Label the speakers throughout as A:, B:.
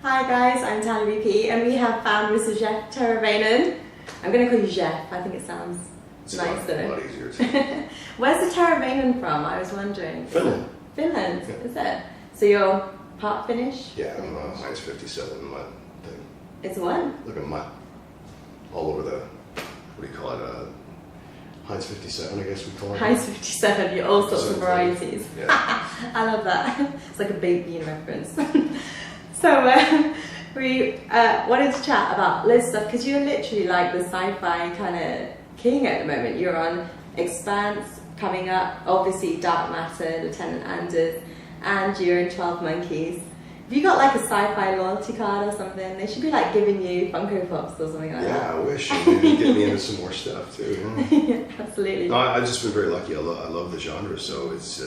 A: Hi guys, I'm Tally BP and we have found Mr. Jeff Teravainen. I'm going to call you Jeff, I think it sounds nicer.
B: A lot easier too.
A: Where's the Teravainen from? I was wondering.
B: Finland.
A: Finland,
B: Yeah.
A: is it? So you're part Finnish?
B: Yeah, I'm Heinz 57 mud thing.
A: It's what?
B: Look at mud. All over the, what do you call it? Heinz 57, I guess we call it.
A: Heinz 57, you're all sorts of varieties.
B: Yeah.
A: I love that. It's like a Baked Bean reference. So we wanted to chat about loads of stuff because you're literally like the sci-fi kind of king at the moment. You're on Expanse coming up, obviously Dark Matter, Lieutenant Anders, and you're in 12 Monkeys. Have you got like a sci-fi loyalty card or something? They should be like giving you Funko Pops or something like that.
B: Yeah, I wish. Maybe get me into some more stuff too. Yeah.
A: Yeah, absolutely.
B: No, I've just been very lucky. I love the genre, so it's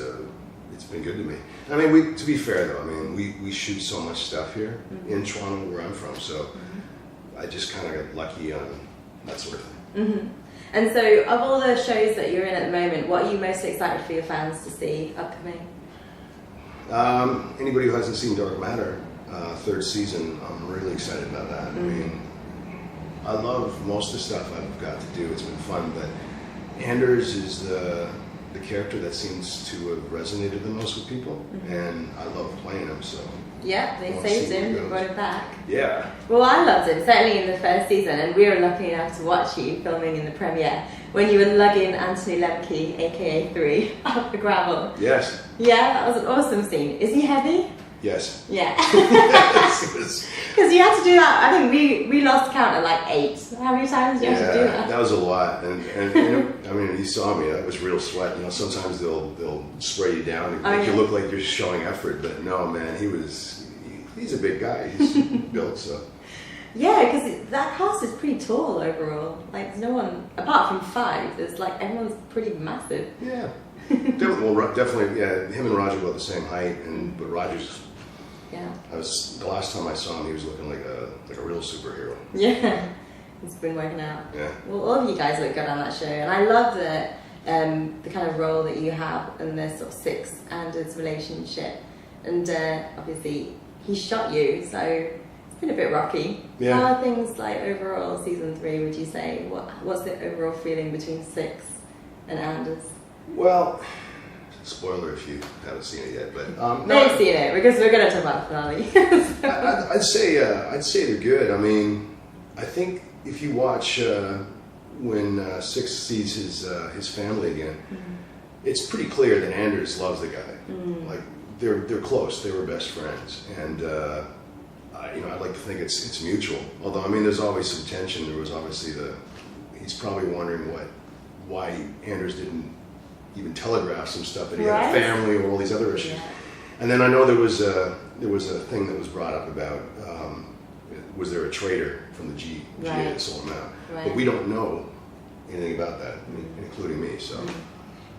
B: been good to me. I mean, to be fair though, I mean, we shoot so much stuff here in Toronto, where I'm from, so I just kind of got lucky on that sort of thing.
A: And so, of all the shows that you're in at the moment, what are you most excited for your fans to see upcoming?
B: Anybody who hasn't seen Dark Matter, third season, I'm really excited about that. I mean, I love most of the stuff I've got to do. It's been fun, but Anders is the character that seems to have resonated the most with people, and I love playing him, so...
A: Yeah, they saved him, they brought him back.
B: Yeah.
A: Well, I loved him, certainly in the first season, and we were lucky enough to watch you filming in the premiere when you were lugging Anthony Lemke, aka 3, up the gravel.
B: Yes.
A: Yeah, that was an awesome scene. Is he heavy?
B: Yes.
A: Yeah. Because you had to do that, I think we lost count at like 8. How many times did you have to do that?
B: That was a lot, and you know, I mean, you saw me, that was real sweat. You know, sometimes they'll spray you down and make you look like you're showing effort, but no, man, he's a big guy. He's built, so. Yeah,
A: because that cast is pretty tall overall. Like, there's no one, apart from 5, there's like, everyone's pretty massive.
B: Yeah. Definitely, yeah, him and Roger were the same height, but Roger's,
A: yeah.
B: The last time I saw him, he was looking like a real superhero.
A: Yeah, he's been working out.
B: Yeah.
A: Well, all of you guys look good on that show, and I love the kind of role that you have in the sort of Six Anders relationship, and obviously he shot you, so it's been a bit rocky.
B: Yeah.
A: How are things like overall season 3? Would you say what's the overall feeling between Six and Anders?
B: Well, spoiler if you haven't seen it yet, but no,
A: they've seen it because we're going to talk about the finale.
B: I'd say they're good. I mean, I think if you watch when Six sees his family again, it's pretty clear that Anders loves the guy. Like they're close. They were best friends, and I'd like to think it's mutual. Although I mean, there's always some tension. There was obviously he's probably wondering why Anders didn't even telegraph some stuff that he had a family or all these other issues. Yeah. And then I know there was a thing that was brought up about was there a traitor from the GA that sold him out? Right. But we don't know anything about that, including me. So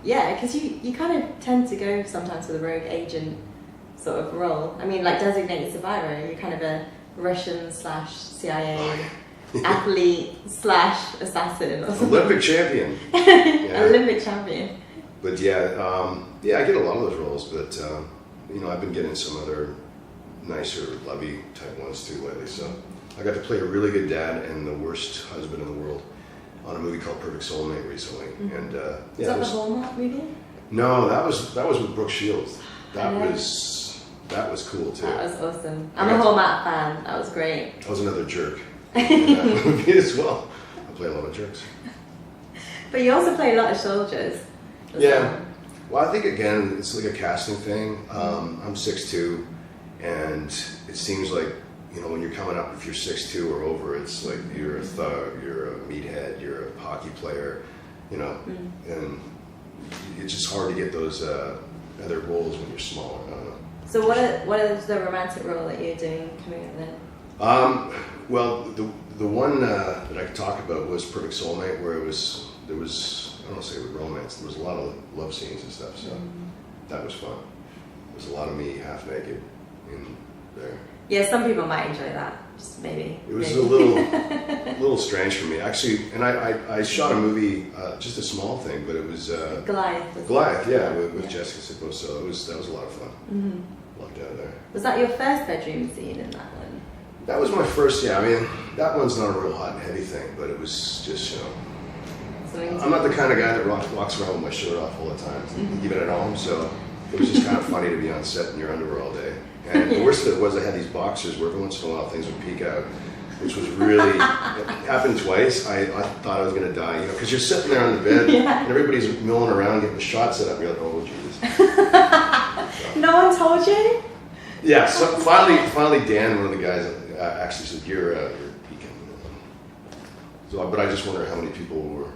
A: yeah, because you kind of tend to go sometimes with a rogue agent sort of role. I mean, like Designated Survivor, you're kind of a Russian/CIA athlete / assassin or something.
B: Olympic champion.
A: Yeah. Olympic champion.
B: But yeah, I get a lot of those roles, but I've been getting some other nicer, lovey type ones too lately. So I got to play a really good dad and the worst husband in the world on a movie called Perfect Soulmate recently. And
A: is that the Hallmark movie?
B: No, that was with Brooke Shields. That was cool too.
A: That was awesome. I'm a Hallmark fan. That was great.
B: I was another jerk in that movie as well. I play a lot of jerks.
A: But you also play a lot of soldiers.
B: Yeah. Well, I think again, it's like a casting thing. I'm 6'2", and it seems like, when you're coming up, if you're 6'2" or over, it's like you're a thug, you're a meathead, you're a hockey player, and it's just hard to get those other roles when you're smaller. I don't know. So
A: what is the romantic role that you're doing coming up then?
B: Well, the one that I could talk about was Perfect Soulmate, where there was, I don't want to say with romance, there was a lot of love scenes and stuff, so that was fun. There was a lot of me half naked in there.
A: Yeah, some people might enjoy that. Just maybe.
B: It was
A: maybe.
B: a little strange for me, actually. And I shot a movie, just a small thing, but it was
A: Goliath.
B: Goliath, yeah, with Jessica Sippo. So that was a lot of fun.
A: Mm-hmm.
B: Lucked out there.
A: Was that your first bedroom scene in that one?
B: That was my first. Yeah, I mean, that one's not a real hot and heavy thing, but it was just, you know. I'm not the kind of guy that walks around with my shirt off all the time, even at home. So it was just kind of funny to be on set in your underwear all day. And the worst of it was I had these boxers where every once in a while things would peek out, which was really, it happened twice. I thought I was going to die, you know, because you're sitting there on the bed and everybody's milling around getting the shot set up. You're like, oh, Jesus. So.
A: No one told you?
B: Yeah, so finally Dan, one of the guys, actually said, you're peeking. So, but I just wonder how many people were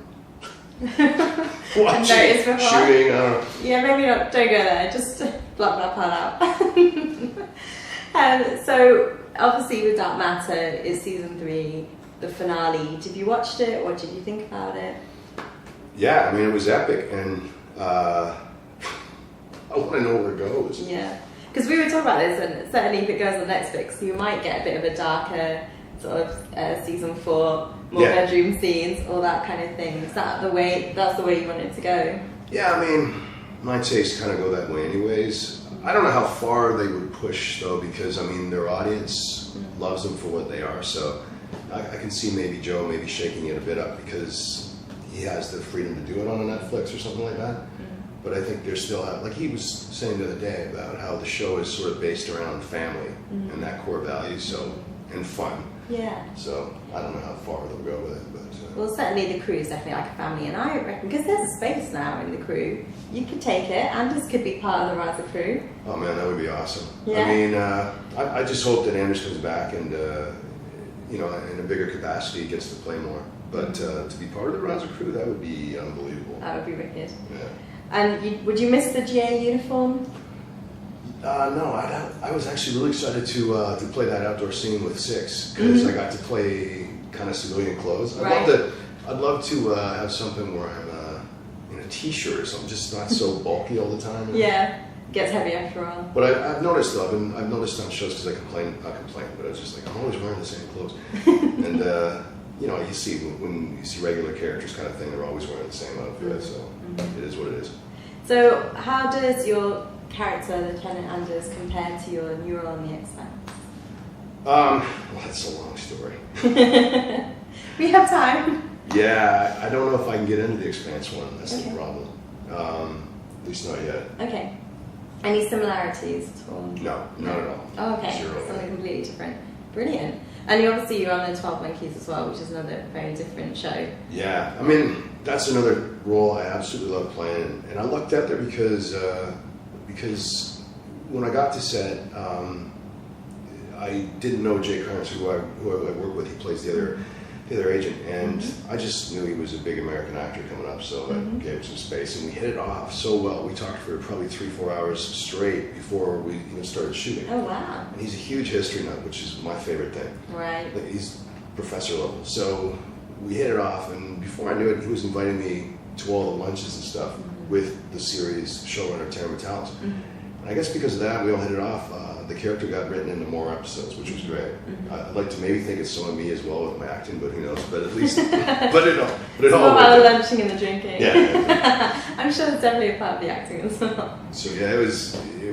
B: watching, shooting, I don't know.
A: Yeah, maybe not, don't go there, just block that part out. So, obviously with Dark Matter is season 3, the finale. Did you watch it? What did you think about it?
B: Yeah, I mean, it was epic, and I want to know where it goes.
A: Yeah, because we were talking about this, and certainly if it goes on Netflix, you might get a bit of a darker sort of season 4, more bedroom scenes, all that kind of thing. Is that that's the way you want it to go?
B: Yeah, I mean, my tastes kind of go that way anyways. I don't know how far they would push though, because I mean, their audience loves them for what they are. So I can see maybe Joe maybe shaking it a bit up because he has the freedom to do it on a Netflix or something like that. But I think there's still, like he was saying the other day about how the show is sort of based around family and that core value, so, and fun.
A: Yeah.
B: So I don't know how far they'll go with it, but.
A: Well, certainly the crew is definitely like a family, and I reckon because there's a space now in the crew, you could take it. Anders could be part of the Raza crew.
B: Oh man, that would be awesome.
A: Yeah.
B: I mean, I just hope that Anders comes back and, you know, in a bigger capacity gets to play more. But to be part of the Raza crew, that would be unbelievable.
A: That would be wicked.
B: Yeah.
A: And would you miss the GA uniform?
B: No, I was actually really excited to play that outdoor scene with Six because I got to play kind of civilian clothes. I'd love to have something where I'm in a t-shirt or something, just not so bulky all the time. You know?
A: Yeah, gets heavy after all.
B: But I've noticed though, I've noticed on shows because I complain, but it's just like I'm always wearing the same clothes, and you know, you see when you see regular characters kind of thing, they're always wearing the same outfit, so it is what it is.
A: So how does your character, Lieutenant Anders, compare to your new role in the Expanse?
B: Well, that's a long story.
A: We have time.
B: Yeah, I don't know if I can get into the Expanse one. That's the problem. At least not yet.
A: Okay. Any similarities at all?
B: No, not at all.
A: Oh, okay.
B: Zero.
A: Something completely different. Brilliant. And you're on the 12 Monkeys as well, which is another very different show.
B: Yeah, I mean, that's another role I absolutely love playing. And I lucked out there because when I got to set, I didn't know Jay Carnes, who I work with. He plays the other agent, and I just knew he was a big American actor coming up, so I gave him some space, and we hit it off so well. We talked for probably 3-4 hours straight before we even started shooting.
A: Oh wow!
B: And he's a huge history nut, which is my favorite thing.
A: Right.
B: Like, he's professor level, so we hit it off, and before I knew it, he was inviting me to all the lunches and stuff with the series showrunner Teravainen. And I guess because of that, we all hit it off. The character got written into more episodes, which was great. I'd like to maybe think it's some of me as well with my acting, but who knows? But at least, but it all
A: all about the lunching and the drinking.
B: Yeah.
A: I'm sure it's definitely a part of the acting as well.
B: So yeah, it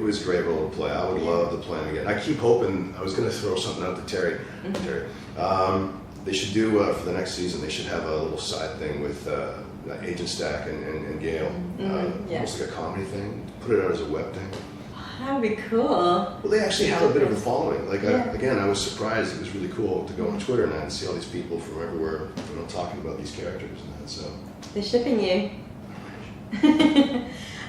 B: was a great role to play. I would love to play him again. I keep hoping. I was going to throw something out to Terry. They should do for the next season. They should have a little side thing with Agent Stack and Gail. Almost like a comedy thing. Put it out as a web thing.
A: That would be cool.
B: Well, they actually have a bit of a following. Like, again, I was surprised. It was really cool to go on Twitter now and see all these people from everywhere, you know, talking about these characters and that. So
A: they're shipping you.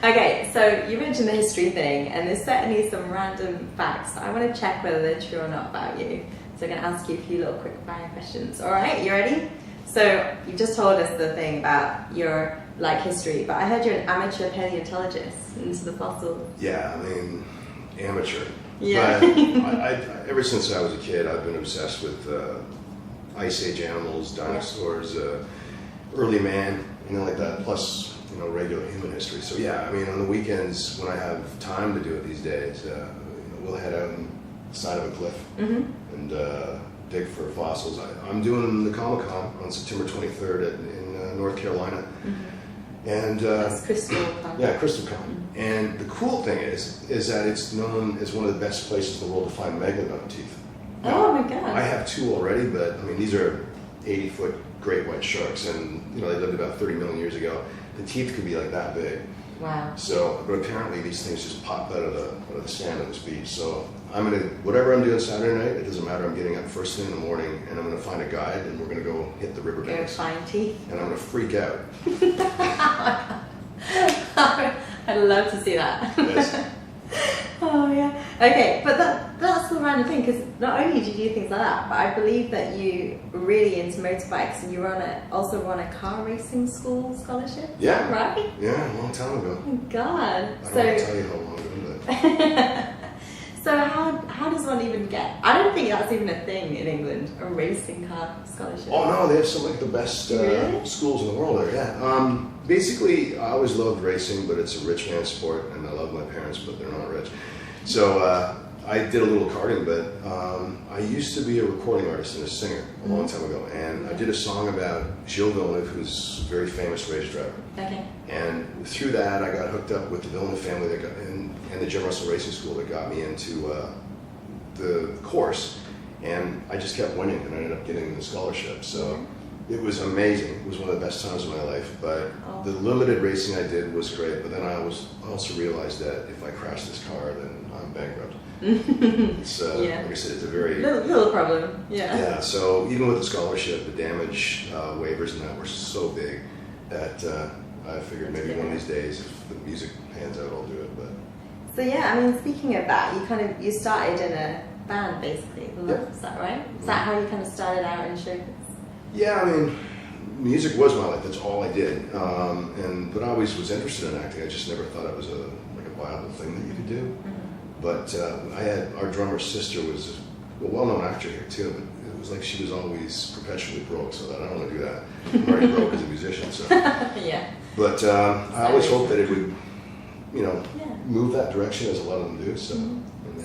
A: Okay, so you mentioned the history thing, and there's certainly some random facts. I want to check whether they're true or not about you. So I'm going to ask you a few little quick fire questions. All right, you ready? So you just told us the thing about your history, but I heard you're an amateur paleontologist into the fossils.
B: Yeah, I mean, amateur.
A: Yeah.
B: But I ever since I was a kid, I've been obsessed with Ice Age animals, dinosaurs, early man, like that. Plus, regular human history. So yeah, I mean, on the weekends when I have time to do it these days, we'll head out on the side of a cliff and dig for fossils. I'm doing the Comic-Con on September 23rd in North Carolina. And
A: that's Crystal Con.
B: Yeah, Crystal Con. And the cool thing is that it's known as one of the best places in the world to find megalodon teeth. Now,
A: oh my god!
B: I have 2 already, but I mean these are 80-foot great white sharks, and you know they lived about 30 million years ago. The teeth could be like that big.
A: Wow.
B: So, but apparently these things just pop out of the sand of this beach. So I'm gonna, whatever I'm doing Saturday night, it doesn't matter. I'm getting up first thing in the morning, and I'm gonna find a guide, and we're gonna go hit the riverbanks.
A: Go find teeth.
B: And I'm gonna freak out.
A: I'd love to see that.
B: Yes.
A: Oh yeah. Okay, but that's the random thing, because not only do you do things like that, but I believe that you really into motorbikes, and you also run a car racing school scholarship.
B: Yeah.
A: Right?
B: Yeah, a long time ago.
A: Oh my god.
B: I don't want to tell you how long ago, but
A: So how does one even get? I don't think that's even a thing in England, a racing car scholarship.
B: oh no, they have some like the best
A: Really?
B: schools in the world there. Yeah. Basically, I always loved racing, but it's a rich man's sport, and I love my parents, but they're not rich. So I did a little karting, but I used to be a recording artist and a singer a long time ago, and I did a song about Gilles Villeneuve, who's a very famous race driver.
A: Okay.
B: And through that, I got hooked up with the Villeneuve family that got and the Jim Russell Racing School that got me into the course, and I just kept winning, and I ended up getting the scholarship. So it was amazing. It was one of the best times of my life. But the limited racing I did was great. But then I also realized that if I crash this car, then I'm bankrupt. It's like I said, it's a very
A: little problem. Yeah.
B: Yeah. So even with the scholarship, the damage waivers and that were so big that I figured maybe one of these days, if the music pans out, I'll do it. But
A: so yeah, I mean, speaking of that, you started in a band basically. Is that right? Is that how you kind of started out in showbiz?
B: yeah, I mean, music was my life. That's all I did. But I always was interested in acting. I just never thought it was a viable thing that you could do. But our drummer's sister was a well-known actor here too, but it was like she was always perpetually broke, so that I don't want to do that. I'm already broke as a musician, so.
A: Yeah.
B: But I always hoped that it would, move that direction, as a lot of them do. So.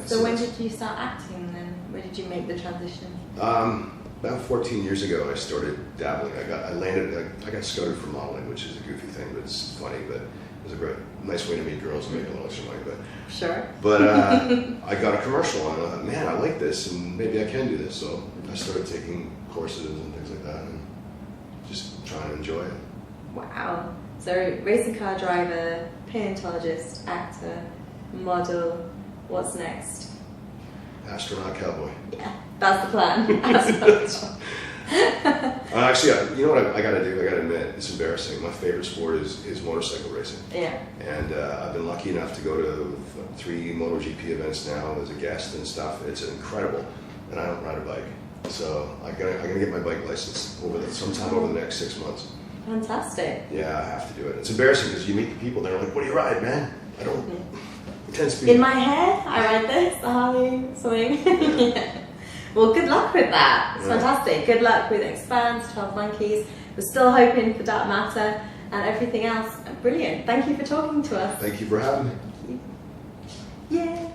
A: So when did you start acting then? When did you make the transition?
B: About 14 years ago, I started dabbling. I got scouted for modeling, which is a goofy thing, but it's funny. But it was a nice way to meet girls and make a little extra money. But I got a commercial, and I thought, man, I like this, and maybe I can do this. So I started taking courses and things like that, and just trying to enjoy it.
A: Wow. So racing car driver, paleontologist, actor, model. What's next?
B: Astronaut cowboy.
A: Yeah, that's the plan.
B: Actually, you know what I got to do? I got to admit, it's embarrassing. My favorite sport is motorcycle racing.
A: Yeah.
B: And I've been lucky enough to go to 3 MotoGP events now as a guest and stuff. It's incredible, and I don't ride a bike, so I'm gonna get my bike license sometime over the next 6 months.
A: Fantastic.
B: Yeah, I have to do it. It's embarrassing because you meet the people, they're like, "What do you ride, man?" I don't. It tends to be
A: in my head. I ride this, the Harley, something. Yeah. Well, good luck with that. It's fantastic. Good luck with Expanse, 12 Monkeys. We're still hoping for Dark Matter and everything else. Brilliant. Thank you for talking to us.
B: Thank you for having me.
A: Yay.